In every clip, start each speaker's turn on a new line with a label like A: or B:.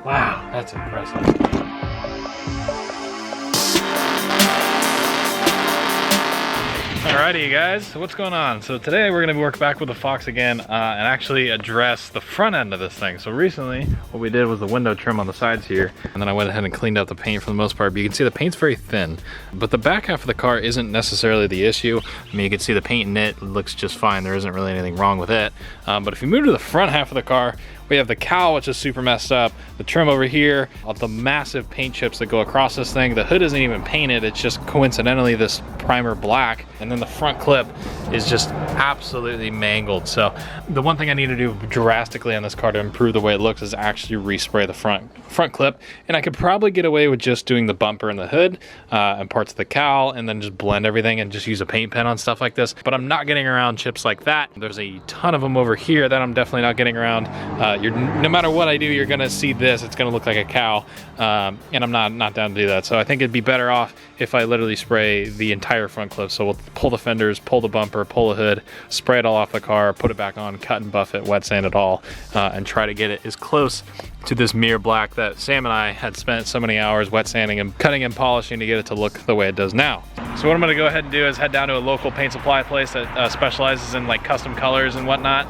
A: Wow, that's impressive. Alrighty, you guys, so what's going on? So today we're gonna work back with the Fox again and actually address the front end of this thing. So recently, what we did was the window trim on the sides here, and then I went ahead and cleaned out the paint for the most part. But you can see the paint's very thin, but the back half of the car isn't necessarily the issue. I mean, you can see the paint in it looks just fine. There isn't really anything wrong with it. But if you move to the front half of the car, we have the cowl, which is super messed up, the trim over here, the massive paint chips that go across this thing. The hood isn't even painted, it's just coincidentally this primer black, and then the front clip is just absolutely mangled. So the one thing I need to do drastically on this car to improve the way it looks is actually respray the front clip, and I could probably get away with just doing the bumper and the hood and parts of the cowl, and then just blend everything and just use a paint pen on stuff like this. But I'm not getting around chips like that. There's a ton of them over here that I'm definitely not getting around. No matter what I do, you're gonna see this. It's gonna look like a cow, and I'm not down to do that. So I think it'd be better off if I literally spray the entire front clip. So we'll pull the fenders, pull the bumper, pull the hood, spray it all off the car, put it back on, cut and buff it, wet sand it all, and try to get it as close to this mirror black that Sam and I had spent so many hours wet sanding and cutting and polishing to get it to look the way it does now. So what I'm gonna go ahead and do is head down to a local paint supply place that specializes in like custom colors and whatnot,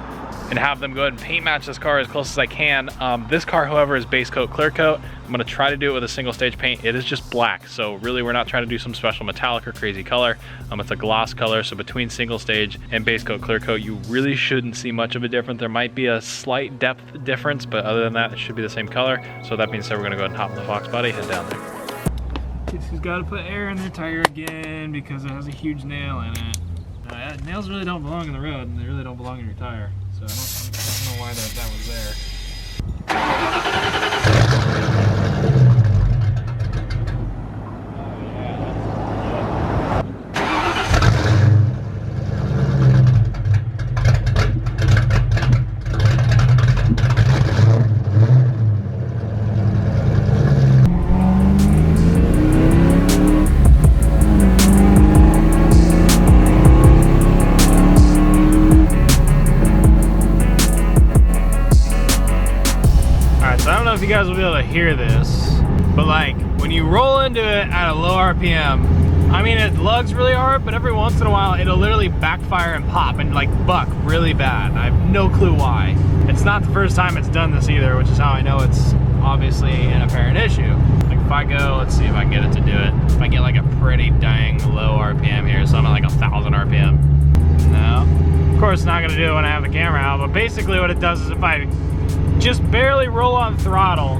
A: and have them go ahead and paint match this car as close as I can. This car, however, is base coat, clear coat. I'm gonna try to do it with a single stage paint. It is just black, so really we're not trying to do some special metallic or crazy color. It's a gloss color, so between single stage and base coat, clear coat, you really shouldn't see much of a difference. There might be a slight depth difference, but other than that, it should be the same color. So that being said, we're gonna go ahead and hop in the Foxbody, head down there. She's gotta put air in their tire again because it has a huge nail in it. Nails really don't belong in the road, and they really don't belong in your tire. So I don't know why that was there. If you guys will be able to hear this, but like when you roll into it at a low RPM, I mean, it lugs really hard, but every once in a while it'll literally backfire and pop and like buck really bad. I have no clue why. It's not the first time it's done this either, which is how I know it's obviously an apparent issue. Like if I go, let's see if I can get it to do it. If I get like a pretty dang low RPM here, so I'm at like 1,000 RPM. No, of course it's not gonna do it when I have the camera out, but basically what it does is if I just barely roll on throttle,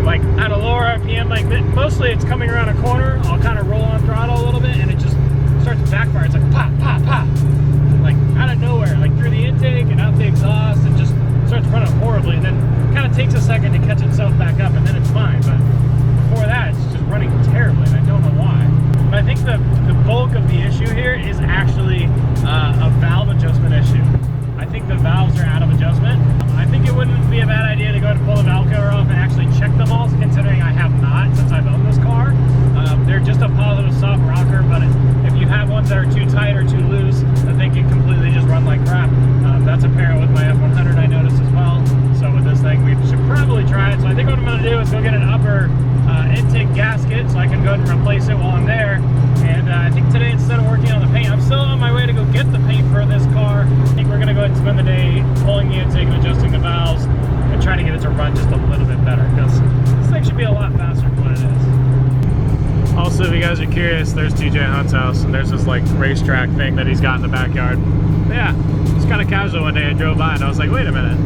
A: like at a lower RPM, like mostly it's coming around a corner, I'll kind of roll on throttle a little bit and it just starts to backfire. It's like pop, pop, pop, like out of nowhere, like through the intake and out the exhaust, and just starts running horribly, and then kind of takes a second to catch itself back up, and then it's fine. But before that, it's just running terribly, and I don't know why. But I think the bulk of the issue here is actually a valve adjustment issue. I think the valves are out of adjustment. I think it wouldn't be a bad idea to go ahead and pull the valve cover off and actually check them all, considering I have not since I've owned this car. They're just a positive soft rocker, but if you have ones that are too tight or too loose, then they can completely just run like crap. That's apparent with my F100, I noticed as well. So with this thing, we should probably try it. So I think what I'm gonna do is go get an upper intake gasket so I can go ahead and replace it while I'm there. And I think today, instead of working on the paint, I'm still on my way to go get the paint for this car. I think we're gonna go ahead and spend the day pulling the intake and adjusting the valves and trying to get it to run just a little bit better, because this thing should be a lot faster than what it is. Also, if you guys are curious, there's TJ Hunt's house, and there's this like racetrack thing that he's got in the backyard. But yeah, it's kind of casual. One day I drove by and I was like, wait a minute.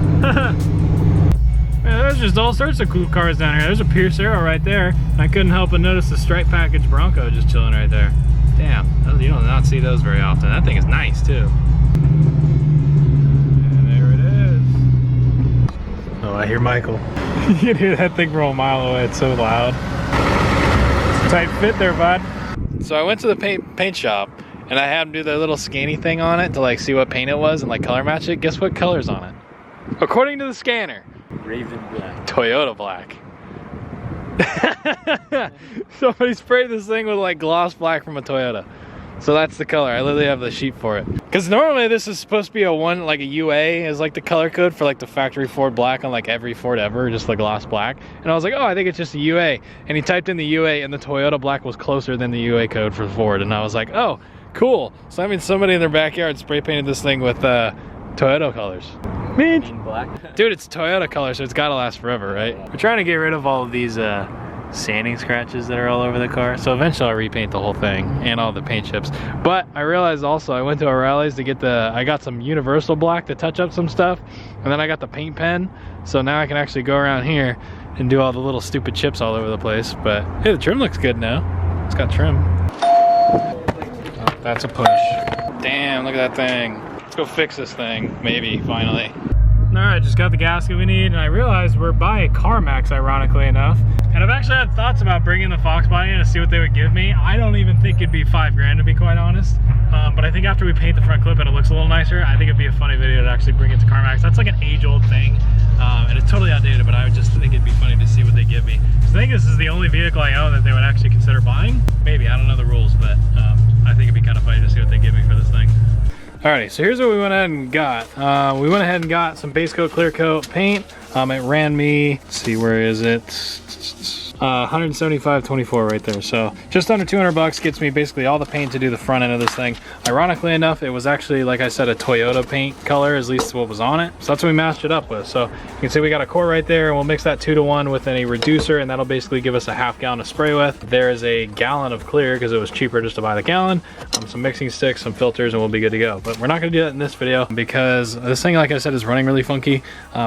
A: Man, there's just all sorts of cool cars down here. There's a Pierce Arrow right there. I couldn't help but notice the stripe package Bronco just chilling right there. Damn, you don't not see those very often. That thing is nice too. And there it is. Oh, I hear Michael. You can hear that thing from a mile away. It's so loud. Tight fit there, bud. So I went to the paint shop and I had them do their little scanny thing on it to like see what paint it was and like color match it. Guess what color's on it? According to the scanner,
B: Raven black.
A: Toyota black. Somebody sprayed this thing with like gloss black from a Toyota. So that's the color. I literally have the sheet for it. Because normally this is supposed to be a like a UA is like the color code for like the factory Ford black on like every Ford ever, just like gloss black. And I was like, oh, I think it's just a UA. And he typed in the UA and the Toyota black was closer than the UA code for Ford. And I was like, oh, cool. So that means somebody in their backyard spray painted this thing with Toyota colors. Black. Dude, it's Toyota color, so it's gotta last forever, right? We're trying to get rid of all of these sanding scratches that are all over the car. So eventually I'll repaint the whole thing and all the paint chips. But I realized also I went to O'Reilly's to get I got some universal black to touch up some stuff. And then I got the paint pen. So now I can actually go around here and do all the little stupid chips all over the place. But hey, the trim looks good now. It's got trim. Oh, that's a push. Damn, look at that thing. Let's go fix this thing, maybe, finally. All right, just got the gasket we need, and I realized we're by CarMax, ironically enough. And I've actually had thoughts about bringing the Foxbody in to see what they would give me. I don't even think it'd be $5 grand, to be quite honest. But I think after we paint the front clip and it looks a little nicer, I think it'd be a funny video to actually bring it to CarMax. That's like an age-old thing, and it's totally outdated, but I would just think it'd be funny to see what they give me. So I think this is the only vehicle I own that they would actually consider buying. Maybe, I don't know the rules, but I think it'd be kind of funny to see what they give me for this thing. Alrighty, so here's what we went ahead and got. We went ahead and got some base coat, clear coat paint. It ran me, let's see, where is it? 175.24 right there. So just under 200 bucks gets me basically all the paint to do the front end of this thing. Ironically enough, it was actually, like I said, a Toyota paint color, at least what was on it. So that's what we matched it up with. So you can see we got a core right there, and we'll mix that 2-to-1 with a reducer, and that'll basically give us a half gallon to spray with. There is a gallon of clear because it was cheaper just to buy the gallon. Some mixing sticks, some filters, and we'll be good to go. But we're not gonna do that in this video because this thing, like I said, is running really funky.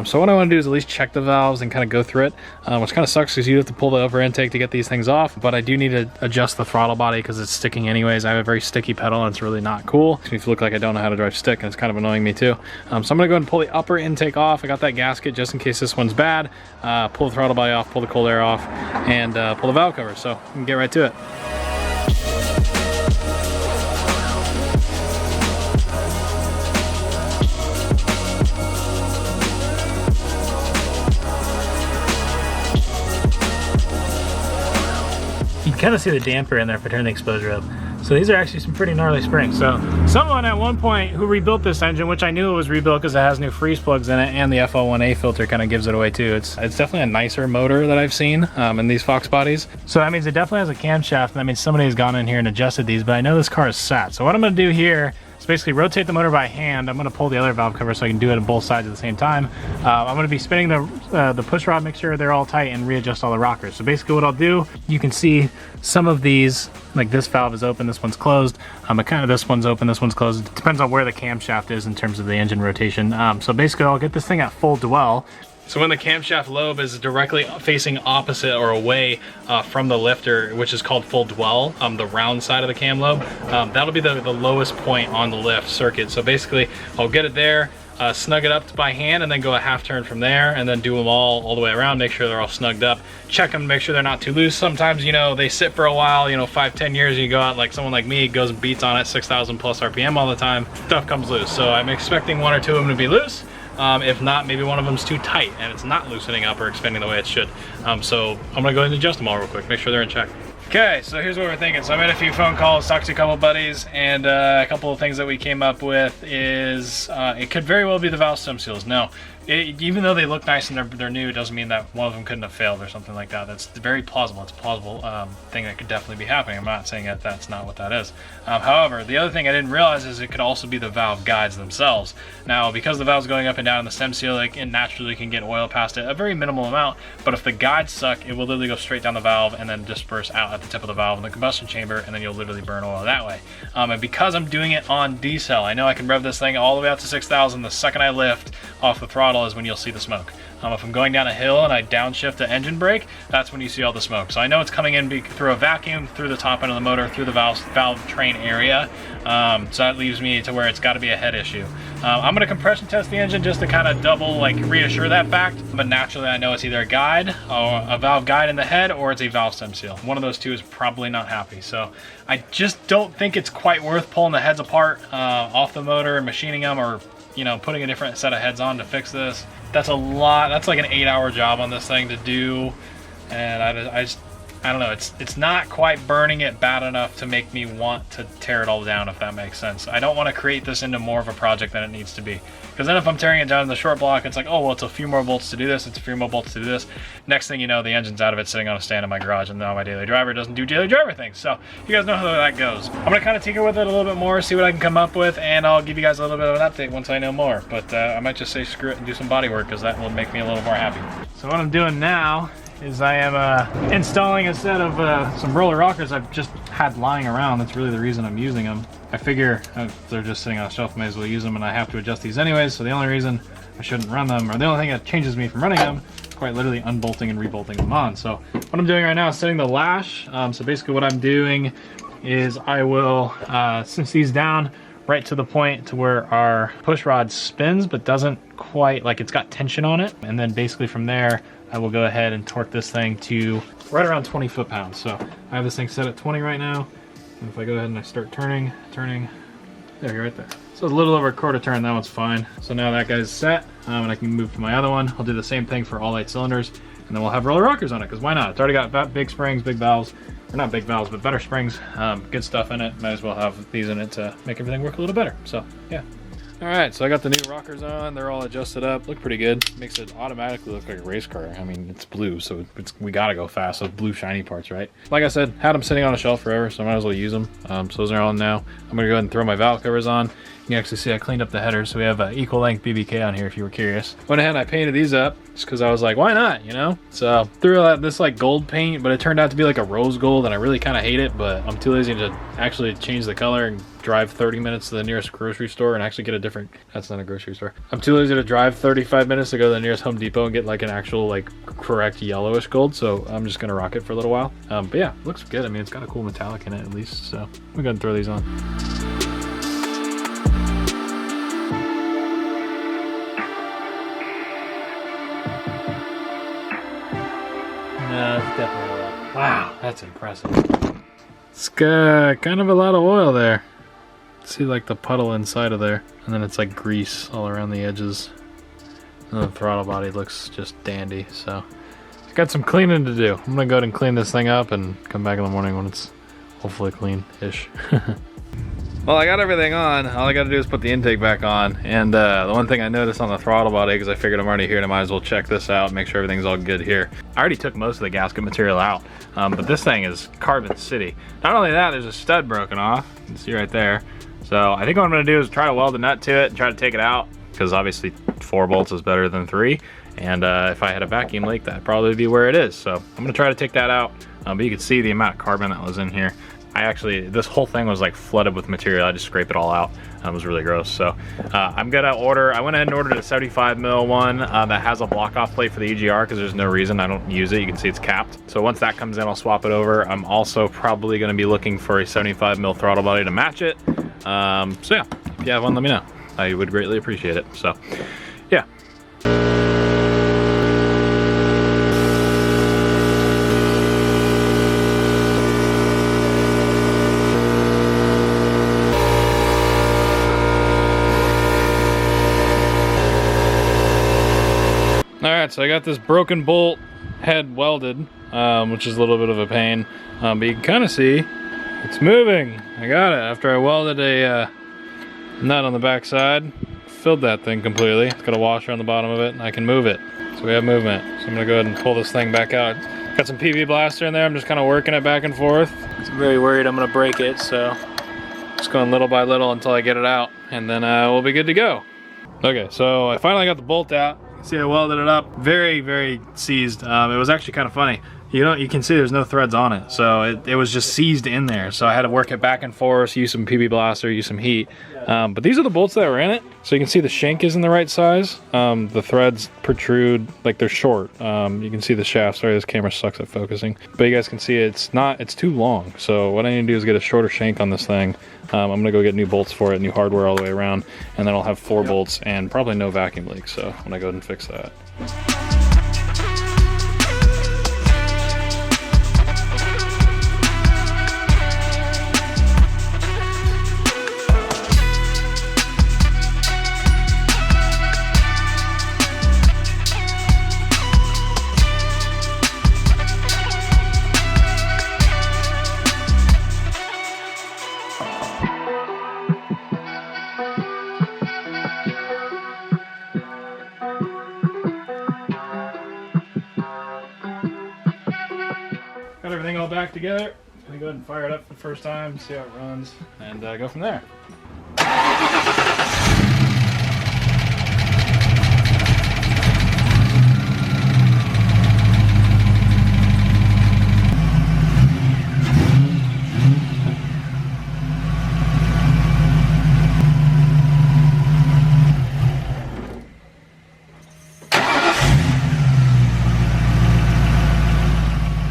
A: So what I wanna do is at least check the valves and kind of go through it, which kind of sucks because you have to pull the over intake to get these things off. But I do need to adjust the throttle body because it's sticking anyways. I have a very sticky pedal and it's really not cool. It makes me look like I don't know how to drive stick, and it's kind of annoying me too. So I'm gonna go ahead and pull the upper intake off. I got that gasket just in case this one's bad. Pull the throttle body off, pull the cold air off, and pull the valve cover. So we can get right to it. You can kind of see the damper in there if I turn the exposure up. So these are actually some pretty gnarly springs. So someone at one point who rebuilt this engine, which I knew it was rebuilt because it has new freeze plugs in it, and the FL1A filter kind of gives it away too. It's definitely a nicer motor that I've seen in these Fox bodies. So that means it definitely has a camshaft, and that means somebody has gone in here and adjusted these, but I know this car is sat. So what I'm gonna do here is basically rotate the motor by hand. I'm gonna pull the other valve cover so I can do it on both sides at the same time. I'm gonna be spinning the push rod, make sure they're all tight, and readjust all the rockers. So basically what I'll do, you can see some of these, like this valve is open, this one's closed. This one's open, this one's closed. It depends on where the camshaft is in terms of the engine rotation. So basically I'll get this thing at full dwell. So when the camshaft lobe is directly facing opposite or away from the lifter, which is called full dwell, the round side of the cam lobe, that'll be the lowest point on the lift circuit. So basically I'll get it there, snug it up by hand, and then go a half turn from there, and then do them all the way around, make sure they're all snugged up, check them, make sure they're not too loose. Sometimes, you know, they sit for a while, you know, 5-10 years, and you go out like someone like me goes and beats on it 6,000 plus RPM all the time, stuff comes loose. So I'm expecting 1 or 2 of them to be loose. If not, maybe one of them's too tight and it's not loosening up or expanding the way it should. So I'm gonna go ahead and adjust them all real quick, make sure they're in check. Okay, so here's what we're thinking. So I made a few phone calls, talked to a couple of buddies, and a couple of things that we came up with is it could very well be the valve stem seals. Now, even though they look nice and they're new, it doesn't mean that one of them couldn't have failed or something like that. That's very plausible. It's a plausible thing that could definitely be happening. I'm not saying that that's not what that is. However, the other thing I didn't realize is it could also be the valve guides themselves. Now, because the valve's going up and down in the stem seal, it naturally can get oil past it, a very minimal amount, but if the guides suck, it will literally go straight down the valve and then disperse out at the tip of the valve in the combustion chamber, and then you'll literally burn oil that way. And because I'm doing it on decel, I know I can rev this thing all the way out to 6,000. The second I lift off the throttle is when you'll see the smoke. If I'm going down a hill and I downshift the engine brake, that's when you see all the smoke. So I know it's coming in through a vacuum, through the top end of the motor, through the valve train area. So that leaves me to where it's got to be a head issue. I'm going to compression test the engine just to kind of double, like, reassure that fact. But naturally, I know it's either a guide, or a valve guide in the head, or it's a valve stem seal. One of those two is probably not happy. So I just don't think it's quite worth pulling the heads apart off the motor and machining them, or, you know, putting a different set of heads on to fix this. That's a lot. That's like an 8-hour job on this thing to do, and I just I don't know, it's not quite burning it bad enough to make me want to tear it all down, if that makes sense. I don't want to create this into more of a project than it needs to be. Because then if I'm tearing it down in the short block, it's like, oh, well, it's a few more bolts to do this, it's a few more bolts to do this. Next thing you know, the engine's out of it, sitting on a stand in my garage, and now my daily driver doesn't do daily driver things. So you guys know how that goes. I'm gonna kind of tinker with it a little bit more, see what I can come up with, and I'll give you guys a little bit of an update once I know more. But I might just say screw it and do some body work, because that will make me a little more happy. So what I'm doing now is I am installing a set of some roller rockers I've just had lying around. That's really the reason I'm using them. I figure if they're just sitting on a shelf, I may as well use them, and I have to adjust these anyways, so the only reason I shouldn't run them, or the only thing that changes me from running them, is quite literally unbolting and rebolting them on. So what I'm doing right now is setting the lash. So basically what I'm doing is I will cinch these down right to the point to where our push rod spins, but doesn't quite, like it's got tension on it. And then basically from there, I will go ahead and torque this thing to right around 20 foot-pounds. So I have this thing set at 20 right now. And if I go ahead and I start turning, there you're right there. So a little over a quarter turn, that one's fine. So now that guy's set, and I can move to my other one. I'll do the same thing for all 8 cylinders, and then we'll have roller rockers on it, because why not? It's already got big springs, big valves, or not big valves, but better springs, good stuff in it. Might as well have these in it to make everything work a little better. So yeah. All right, so I got the new rockers on. They're all adjusted up, look pretty good. Makes it automatically look like a race car. I mean, it's blue, so we gotta go fast. Those blue shiny parts, right? Like I said, had them sitting on a shelf forever, so I might as well use them. So those are on now. I'm gonna go ahead and throw my valve covers on. You can actually see I cleaned up the headers, so we have an equal length BBK on here if you were curious. Went ahead and I painted these up just because I was like, why not, you know? So threw this like gold paint, but it turned out to be like a rose gold, and I really kind of hate it, but I'm too lazy to actually change the color and drive 30 minutes to the nearest grocery store and actually get a different, that's not a grocery store. I'm too lazy to drive 35 minutes to go to the nearest Home Depot and get like an actual like correct yellowish gold, so I'm just gonna rock it for a little while. But yeah, looks good. I mean, it's got a cool metallic in it at least, so I'm gonna go and throw these on. No, it's definitely a lot. Wow, that's impressive. It's got kind of a lot of oil there. See like the puddle inside of there, and then it's like grease all around the edges. And the throttle body looks just dandy, so it's got some cleaning to do. I'm gonna go ahead and clean this thing up and come back in the morning when it's hopefully clean-ish. Well, I got everything on. All I gotta do is put the intake back on. And the one thing I noticed on the throttle body, because I figured I'm already here and I might as well check this out, make sure everything's all good here. I already took most of the gasket material out, but this thing is Carbon City. Not only that, there's a stud broken off. You can see right there. So I think what I'm gonna do is try to weld a nut to it and try to take it out, because obviously 4 bolts is better than 3. And if I had a vacuum leak, that'd probably be where it is. So I'm gonna try to take that out, but you can see the amount of carbon that was in here. This whole thing was like flooded with material. I just scraped it all out. It was really gross. So I'm gonna I went ahead and ordered a 75mm one that has a block off plate for the EGR, because there's no reason I don't use it. You can see it's capped. So once that comes in, I'll swap it over. I'm also probably gonna be looking for a 75mm throttle body to match it. So yeah, if you have one, let me know. I would greatly appreciate it. So yeah. Alright, so I got this broken bolt head welded, which is a little bit of a pain, but you can kind of see it's moving. I got it after I welded a nut on the back side, filled that thing completely. It's got a washer on the bottom of it, and I can move it. So we have movement. So I'm gonna go ahead and pull this thing back out. Got some PV blaster in there. I'm just kind of working it back and forth. I'm very worried I'm gonna break it, so just going little by little until I get it out, and then we'll be good to go. Okay, so I finally got the bolt out. See, I welded it up. Very, very seized. It was actually kind of funny. You can see there's no threads on it, so it was just seized in there. So I had to work it back and forth, use some PB blaster, use some heat. But these are the bolts that were in it. So you can see the shank is in the right size. The threads protrude, like they're short. You can see the shaft. Sorry, this camera sucks at focusing. But you guys can see it's too long. So what I need to do is get a shorter shank on this thing. I'm gonna go get new bolts for it, new hardware all the way around, and then I'll have 4 bolts and probably no vacuum leak. So I'm gonna go ahead and fix that. got everything all back together. Gonna go ahead and fire it up for the first time, see how it runs, and go from there.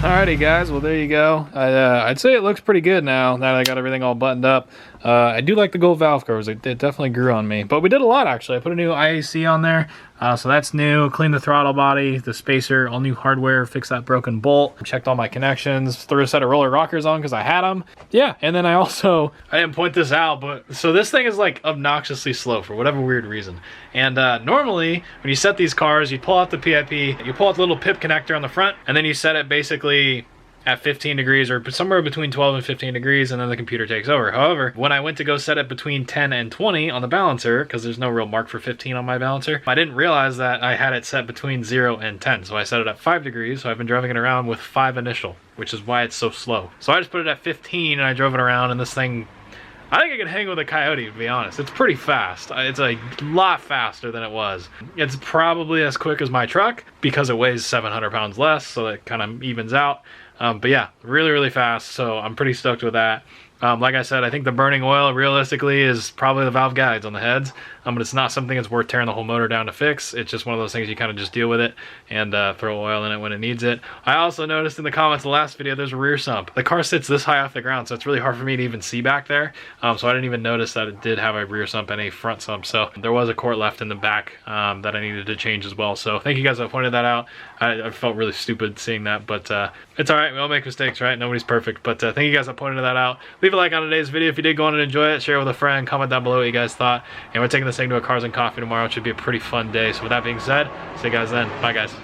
A: Alrighty guys, well there you go. I'd say it looks pretty good now that I got everything all buttoned up. I do like the gold valve covers, it definitely grew on me. But we did a lot actually. I put a new IAC on there, so that's new. Cleaned the throttle body, the spacer, all new hardware, fixed that broken bolt. Checked all my connections, threw a set of roller rockers on because I had them. Yeah, and then I didn't point this out, but so this thing is like obnoxiously slow for whatever weird reason. And normally when you set these cars, you pull out the PIP, you pull out the little pip connector on the front, and then you set it basically at 15 degrees or somewhere between 12 and 15 degrees, and then the computer takes over. However, when I went to go set it between 10 and 20 on the balancer, because there's no real mark for 15 on my balancer, I didn't realize that I had it set between 0 and 10. So I set it at 5 degrees, so I've been driving it around with 5 initial, which is why it's so slow. So I just put it at 15 and I drove it around, and this thing, I think I could hang with a Coyote, to be honest. It's pretty fast. It's a lot faster than it was. It's probably as quick as my truck because it weighs 700 pounds less, so that kind of evens out. But yeah, really, really fast, so I'm pretty stoked with that. Like I said, I think the burning oil realistically is probably the valve guides on the heads, but it's not something that's worth tearing the whole motor down to fix. It's just one of those things you kind of just deal with it and throw oil in it when it needs it. I also noticed in the comments of the last video there's a rear sump. The car sits this high off the ground, so it's really hard for me to even see back there. So I didn't even notice that it did have a rear sump and a front sump. So there was a quart left in the back that I needed to change as well. So thank you guys that pointed that out. I felt really stupid seeing that, but it's all right. We all make mistakes, right? Nobody's perfect. But thank you guys that pointed that out. Leave a like on today's video if you did go on and enjoy it. Share it with a friend. Comment down below what you guys thought. And we're taking this thing to a Cars and Coffee tomorrow. It should be a pretty fun day. So with that being said, see you guys then. Bye, guys.